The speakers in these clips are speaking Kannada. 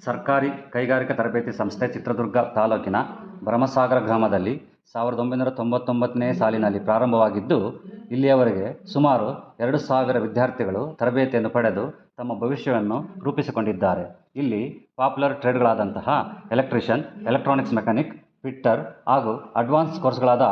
ಸರ್ಕಾರಿ ಕೈಗಾರಿಕಾ ತರಬೇತಿ ಸಂಸ್ಥೆ ಚಿತ್ರದುರ್ಗ ತಾಲೂಕಿನ ಭರಮಸಾಗರ ಗ್ರಾಮದಲ್ಲಿ 1999ನೇ ಸಾಲಿನಲ್ಲಿ ಪ್ರಾರಂಭವಾಗಿದ್ದು, ಇಲ್ಲಿಯವರೆಗೆ ಸುಮಾರು 2000 ವಿದ್ಯಾರ್ಥಿಗಳು ತರಬೇತಿಯನ್ನು ಪಡೆದು ತಮ್ಮ ಭವಿಷ್ಯವನ್ನು ರೂಪಿಸಿಕೊಂಡಿದ್ದಾರೆ. ಇಲ್ಲಿ ಪಾಪ್ಯುಲರ್ ಟ್ರೇಡ್ಗಳಾದಂತಹ ಎಲೆಕ್ಟ್ರಿಷಿಯನ್, ಎಲೆಕ್ಟ್ರಾನಿಕ್ಸ್ ಮೆಕ್ಯಾನಿಕ್, ಫಿಟ್ಟರ್ ಹಾಗೂ ಅಡ್ವಾನ್ಸ್ ಕೋರ್ಸ್ಗಳಾದ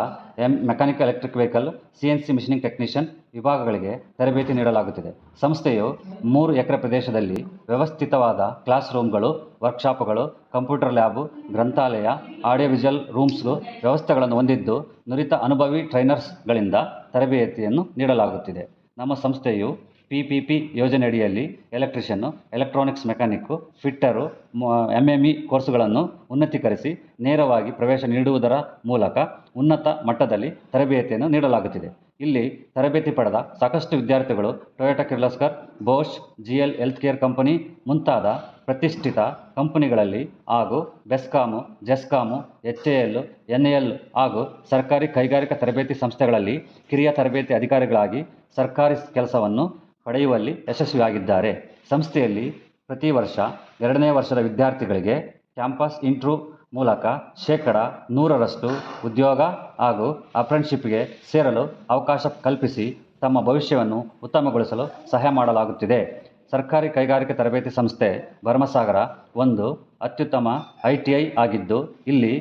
mechanical electric vehicle, CNC machining technician ವಿಭಾಗಗಳಿಗೆ ತರಬೇತಿ ನೀಡಲಾಗುತ್ತಿದೆ. ಸಂಸ್ಥೆಯು 3 ಎಕರೆ ಪ್ರದೇಶದಲ್ಲಿ ವ್ಯವಸ್ಥಿತವಾದ ಕ್ಲಾಸ್ ರೂಮ್ಗಳು, ವರ್ಕ್ಶಾಪ್ಗಳು, ಕಂಪ್ಯೂಟರ್ ಲ್ಯಾಬ್, ಗ್ರಂಥಾಲಯ, ಆಡಿಯೋ ವಿಜುವಲ್ ರೂಮ್ಸ್ ವ್ಯವಸ್ಥೆಗಳನ್ನು ಹೊಂದಿದ್ದು, ನುರಿತ ಅನುಭವಿ ಟ್ರೈನರ್ಸ್ಗಳಿಂದ ತರಬೇತಿಯನ್ನು ನೀಡಲಾಗುತ್ತಿದೆ. ನಮ್ಮ ಸಂಸ್ಥೆಯು PPP ಯೋಜನೆಯಡಿಯಲ್ಲಿ electrician, electronics mechanic, fitter, MME ಕೋರ್ಸುಗಳನ್ನು ಉನ್ನತೀಕರಿಸಿ ನೇರವಾಗಿ ಪ್ರವೇಶ ನೀಡುವುದರ ಮೂಲಕ ಉನ್ನತ ಮಟ್ಟದಲ್ಲಿ ತರಬೇತಿಯನ್ನು ನೀಡಲಾಗುತ್ತಿದೆ. ಇಲ್ಲಿ ತರಬೇತಿ ಪಡೆದ ಸಾಕಷ್ಟು ವಿದ್ಯಾರ್ಥಿಗಳು Toyota Kirloskar, Bosch, GL health care company ಮುಂತಾದ ಪ್ರತಿಷ್ಠಿತ ಕಂಪನಿಗಳಲ್ಲಿ ಹಾಗೂ ಬೆಸ್ಕಾಮು, ಜೆಸ್ಕಾಮು, HAL, NAL ಹಾಗೂ ಸರ್ಕಾರಿ ಕೈಗಾರಿಕಾ ತರಬೇತಿ ಸಂಸ್ಥೆಗಳಲ್ಲಿ ಕಿರಿಯ ತರಬೇತಿ ಅಧಿಕಾರಿಗಳಾಗಿ ಸರ್ಕಾರಿ ಕೆಲಸವನ್ನು ಪಡೆಯುವಲ್ಲಿ ಯಶಸ್ವಿಯಾಗಿದ್ದಾರೆ. ಸಂಸ್ಥೆಯಲ್ಲಿ ಪ್ರತಿ ವರ್ಷ 2ನೇ ವರ್ಷದ ವಿದ್ಯಾರ್ಥಿಗಳಿಗೆ ಕ್ಯಾಂಪಸ್ ಇಂಟರ್ವ್ಯೂ ಮೂಲಕ 100% ಉದ್ಯೋಗ ಹಾಗೂ ಅಪ್ರೆಂಟಿಸ್ಶಿಪ್ಗೆ ಸೇರಲು ಅವಕಾಶ ಕಲ್ಪಿಸಿ ತಮ್ಮ ಭವಿಷ್ಯವನ್ನು ಉತ್ತಮಗೊಳಿಸಲು ಸಹಾಯ ಮಾಡಲಾಗುತ್ತಿದೆ. ಸರ್ಕಾರಿ ಕೈಗಾರಿಕಾ ತರಬೇತಿ ಸಂಸ್ಥೆ ಭರಮಸಾಗರ ಒಂದು ಅತ್ಯುತ್ತಮ ITI ಆಗಿದ್ದು, ಇಲ್ಲಿ